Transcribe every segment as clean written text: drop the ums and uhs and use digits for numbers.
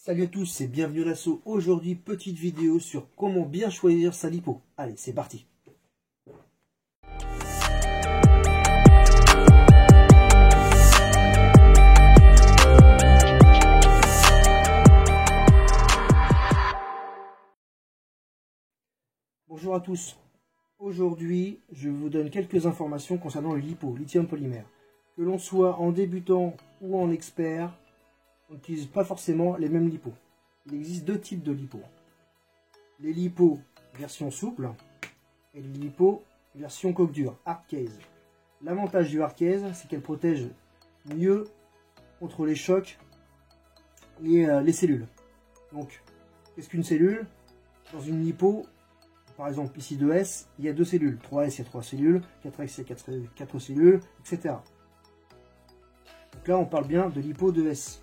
Salut à tous et bienvenue à l'assaut. Aujourd'hui, petite vidéo sur comment bien choisir sa lipo. Allez, c'est parti. Bonjour à tous. Aujourd'hui, je vous donne quelques informations concernant le lipo, lithium polymère. Que l'on soit en débutant ou en expert, on n'utilise pas forcément les mêmes lipos. Il existe deux types de lipos. Les lipos version souple et les lipos version coque dure, hard case. L'avantage du hard case, c'est qu'elle protège mieux contre les chocs les cellules. Donc, qu'est-ce qu'une cellule? Dans une lipo, par exemple ici 2S, il y a 2 cellules. 3S, il y a 3 cellules. 4S, il y a 4 cellules, etc. Donc là, on parle bien de lipo 2S.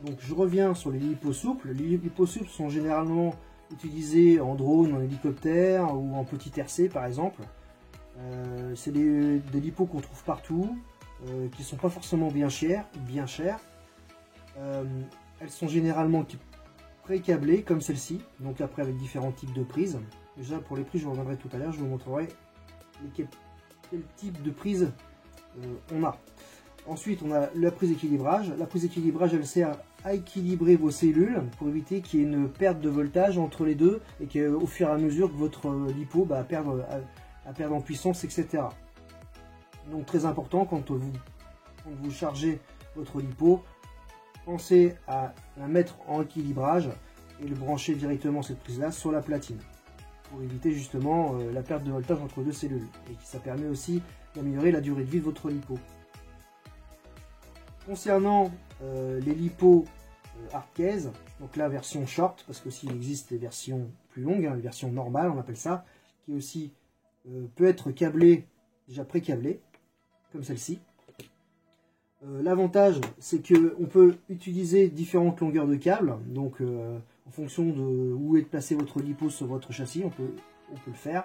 Donc je reviens sur les lipos souples. Les lipos souples sont généralement utilisés en drone, en hélicoptère ou en petit RC par exemple. C'est des lipos qu'on trouve partout, qui ne sont pas forcément bien chères. Elles sont généralement pré-câblées comme celle-ci, donc après avec différents types de prises. Déjà pour les prises, je reviendrai tout à l'heure, je vous montrerai quel type de prise on a. Ensuite, on a la prise équilibrage. La prise équilibrage, elle sert à équilibrer vos cellules pour éviter qu'il y ait une perte de voltage entre les deux et qu'au fur et à mesure que votre lipo perd en puissance, etc. Donc très important, quand vous chargez votre lipo, pensez à la mettre en équilibrage et le brancher directement cette prise-là sur la platine pour éviter justement la perte de voltage entre deux cellules. Et ça permet aussi d'améliorer la durée de vie de votre lipo. Concernant les lipos hard case, donc la version short, parce qu'aussi il existe des versions plus longues, les versions normales on appelle ça, qui aussi peut être câblée, déjà pré-câblée, comme celle-ci. L'avantage c'est qu'on peut utiliser différentes longueurs de câble, donc en fonction de où est placé votre lipo sur votre châssis, on peut le faire.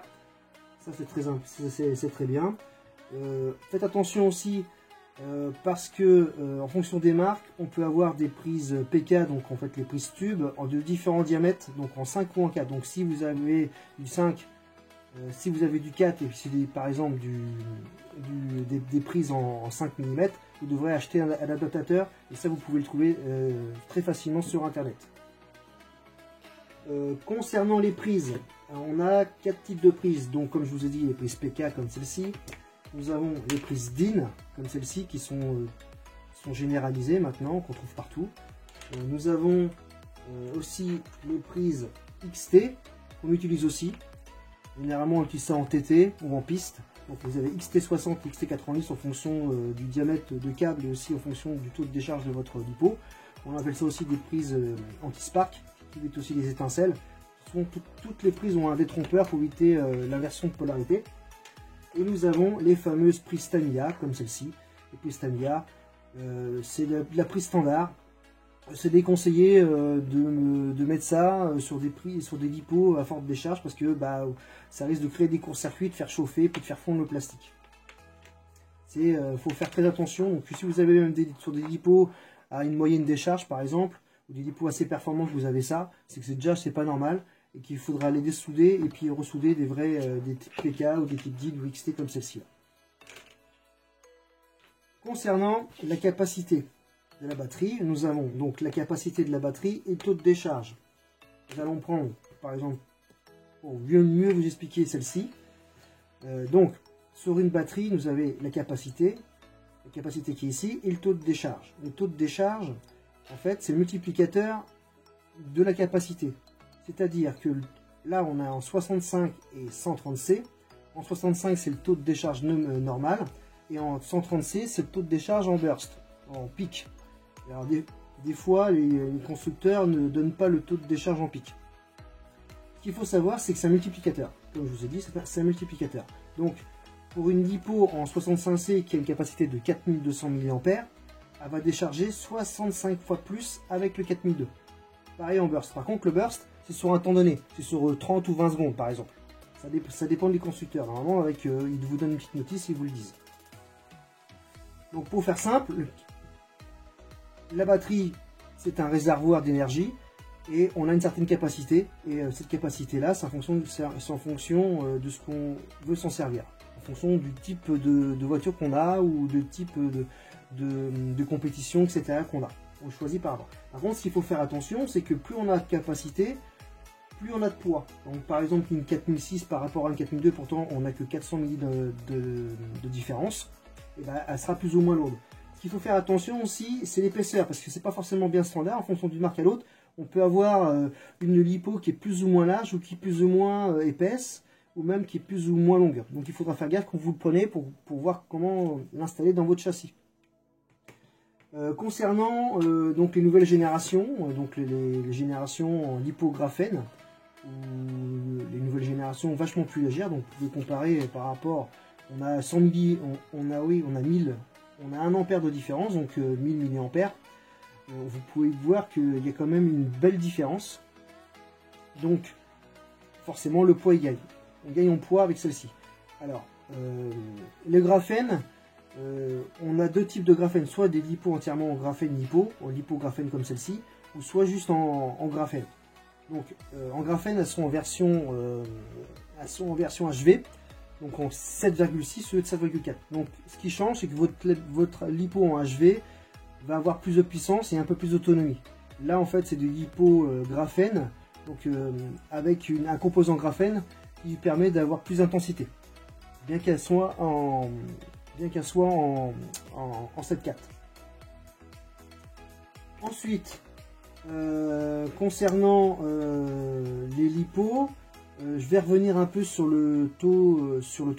Ça c'est très bien. Faites attention aussi, parce que en fonction des marques, on peut avoir des prises PK, donc en fait les prises tubes, de différents diamètres, donc en 5 ou en 4. Donc si vous avez du 5, si vous avez du 4 et puis par exemple des prises en 5 mm, vous devrez acheter un adaptateur et ça vous pouvez le trouver très facilement sur internet. Concernant les prises, on a 4 types de prises, donc comme je vous ai dit, les prises PK comme celle-ci. Nous avons les prises DIN, comme celle-ci, qui sont généralisées maintenant, qu'on trouve partout. Nous avons aussi les prises XT, qu'on utilise aussi. Généralement, on utilise ça en TT ou en piste. Donc vous avez XT60 et XT90 en fonction du diamètre de câble et aussi en fonction du taux de décharge de votre lipo. On appelle ça aussi des prises anti-spark, qui évitent aussi les étincelles. Toutes les prises ont un détrompeur pour éviter l'inversion de polarité. Et nous avons les fameuses prises Tamiya, comme celle-ci. Les prises Tamiya, c'est la prise standard. C'est déconseillé de mettre ça sur des lipos à forte décharge parce que ça risque de créer des courts-circuits, de faire chauffer, puis de faire fondre le plastique. Faut faire très attention. Donc si vous avez même sur des lipos à une moyenne décharge par exemple, ou des lipos assez performants que vous avez ça, c'est que déjà c'est pas normal. Et qu'il faudra les dessouder et puis ressouder des types PK ou des types DIN ou XT comme celle-ci. Concernant la capacité de la batterie, nous avons donc la capacité de la batterie et le taux de décharge. Nous allons prendre par exemple, pour mieux vous expliquer celle-ci. Donc sur une batterie, nous avez la capacité qui est ici et le taux de décharge. Le taux de décharge, en fait, c'est le multiplicateur de la capacité. C'est-à-dire que là, on a en 65 et 130C. En 65, c'est le taux de décharge normal. Et en 130C, c'est le taux de décharge en burst, en pic. Alors, des fois, les constructeurs ne donnent pas le taux de décharge en pic. Ce qu'il faut savoir, c'est que c'est un multiplicateur. Comme je vous ai dit, c'est un multiplicateur. Donc, pour une lipo en 65C qui a une capacité de 4200 mA, elle va décharger 65 fois plus avec le 4002. Pareil en burst. Par contre, le burst, c'est sur un temps donné, c'est sur 30 ou 20 secondes par exemple. Ça dépend des constructeurs. Normalement, ils vous donnent une petite notice et ils vous le disent. Donc pour faire simple, la batterie c'est un réservoir d'énergie et on a une certaine capacité. Et cette capacité-là, c'est en fonction de ce qu'on veut s'en servir. En fonction du type de voiture qu'on a ou de type de compétition, etc. qu'on a. On choisit par rapport. Par contre, ce qu'il faut faire attention, c'est que plus on a de capacité, plus on a de poids. Donc par exemple, une 4006 par rapport à une 4002, pourtant on n'a que 400 milli de différence, et ben, elle sera plus ou moins lourde. Ce qu'il faut faire attention aussi, c'est l'épaisseur, parce que c'est pas forcément bien standard en fonction d'une marque à l'autre. On peut avoir une lipo qui est plus ou moins large ou qui est plus ou moins épaisse, ou même qui est plus ou moins longue. Donc il faudra faire gaffe quand vous le prenez pour voir comment l'installer dans votre châssis. Concernant donc les nouvelles générations, donc les générations en lipographène, ou les nouvelles générations vachement plus légères, donc vous pouvez comparer par rapport, on a 100 milli, on a 1000, on a 1 ampère de différence, donc 1000 milliampères. Vous pouvez voir qu'il y a quand même une belle différence. Donc forcément le poids il gagne. On gagne en poids avec celle-ci. Alors le graphène, on a deux types de graphène, soit des lipos entièrement en graphène en lipographène comme celle-ci, ou soit juste en graphène. Donc en graphène elles sont en version HV, donc en 7,6 au lieu de 7,4. Donc ce qui change, c'est que votre lipo en HV va avoir plus de puissance et un peu plus d'autonomie. Là en fait c'est du lipo graphène, donc avec un composant graphène qui permet d'avoir plus d'intensité, bien qu'elle soit en 7,4. Ensuite, concernant les lipos, je vais revenir un peu sur le taux, sur le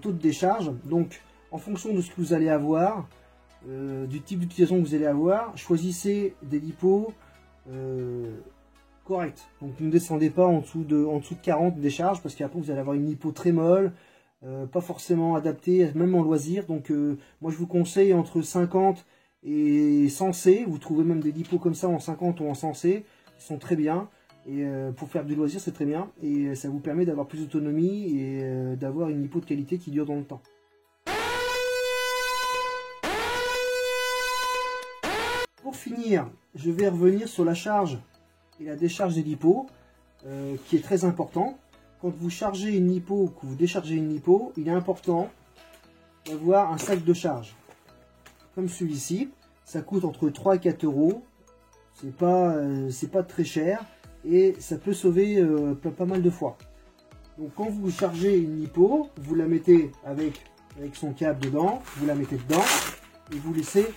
taux de décharge. Donc, en fonction de ce que vous allez avoir, du type d'utilisation que vous allez avoir, choisissez des lipos corrects. Donc, ne descendez pas en dessous de 40 décharges, parce qu'après vous allez avoir une lipo très molle, pas forcément adaptée, même en loisir. Donc, moi je vous conseille entre 50 et 100 C. Vous trouvez même des lipos comme ça en 50 ou en 100 C, qui sont très bien. Et pour faire du loisir, c'est très bien. Et ça vous permet d'avoir plus d'autonomie et d'avoir une lipo de qualité qui dure dans le temps. Pour finir, je vais revenir sur la charge et la décharge des lipos, qui est très important. Quand vous chargez une lipo ou que vous déchargez une lipo, il est important d'avoir un sac de charge. Comme celui-ci, ça coûte entre 3 et 4 euros. C'est pas très cher et ça peut sauver pas mal de fois. Donc quand vous chargez une lipo, vous la mettez avec son câble dedans, vous la mettez dedans et vous laissez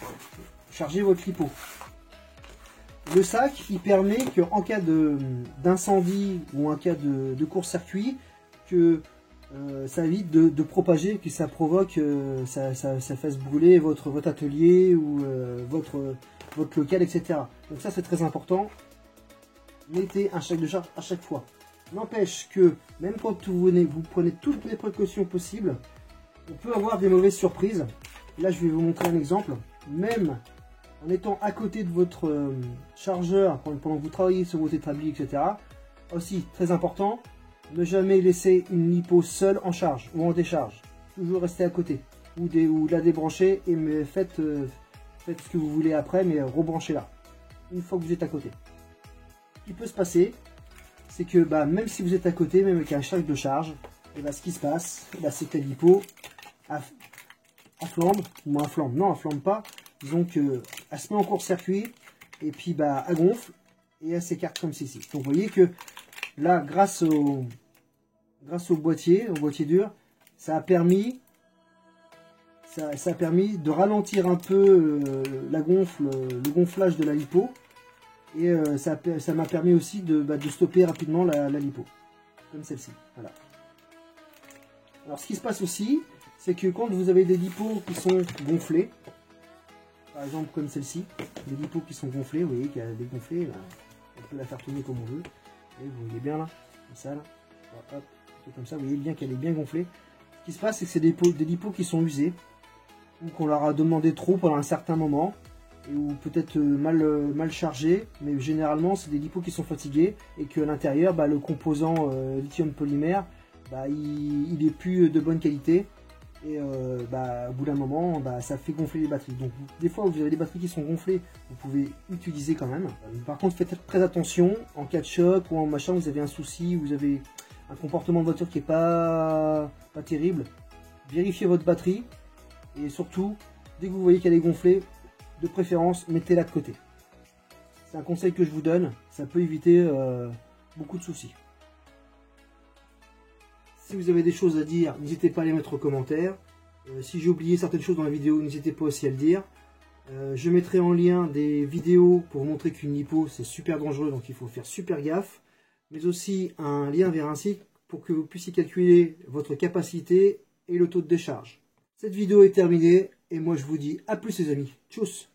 charger votre lipo. Le sac, il permet qu'en cas d'incendie ou en cas de court-circuit, que ça évite de propager, que ça provoque, ça fasse brûler votre atelier ou votre local, etc. Donc ça c'est très important. Mettez un sac de charge à chaque fois. N'empêche que même quand vous prenez toutes les précautions possibles, on peut avoir des mauvaises surprises. Là je vais vous montrer un exemple. Même en étant à côté de votre chargeur pendant que vous travaillez sur votre établi, etc. Aussi, très important, ne jamais laisser une lipo seule en charge ou en décharge. Toujours rester à côté ou la débrancher et faites ce que vous voulez après, mais rebranchez-la une fois que vous êtes à côté. Ce qui peut se passer, c'est que même si vous êtes à côté, même avec un sac de charge, et ce qui se passe, c'est que la lipo flambe, ou elle flambe, non, elle flambe pas. Disons qu'elle se met en court-circuit et puis elle gonfle et elle s'écarte comme ceci. Donc vous voyez que là, grâce au boîtier dur, ça a permis de ralentir un peu le gonflage de la lipo et ça m'a permis aussi de stopper rapidement la lipo, comme celle-ci. Voilà. Alors ce qui se passe aussi, c'est que quand vous avez des lipos qui sont gonflés, par exemple comme celle-ci, des lipos qui sont gonflés, vous voyez qu'elle est dégonflée, on peut la faire tourner comme on veut, et vous voyez bien là, comme ça, là. Hop, comme ça, vous voyez bien qu'elle est bien gonflée. Ce qui se passe, c'est que c'est des lipos qui sont usés, ou qu'on leur a demandé trop pendant un certain moment, ou peut-être mal chargés, mais généralement c'est des lipos qui sont fatigués, et que à l'intérieur, le composant lithium polymère, il est plus de bonne qualité, Et au bout d'un moment, ça fait gonfler les batteries. Donc des fois, vous avez des batteries qui sont gonflées, vous pouvez utiliser quand même. Par contre, faites très attention, en cas de choc ou en machin, vous avez un souci, vous avez un comportement de voiture qui est pas terrible. Vérifiez votre batterie et surtout, dès que vous voyez qu'elle est gonflée, de préférence, mettez-la de côté. C'est un conseil que je vous donne, ça peut éviter beaucoup de soucis. Si vous avez des choses à dire, n'hésitez pas à les mettre en commentaire. Si j'ai oublié certaines choses dans la vidéo, n'hésitez pas aussi à le dire. Je mettrai en lien des vidéos pour vous montrer qu'une lipo c'est super dangereux, donc il faut faire super gaffe. Mais aussi un lien vers un site pour que vous puissiez calculer votre capacité et le taux de décharge. Cette vidéo est terminée et moi je vous dis à plus les amis. Tchuss!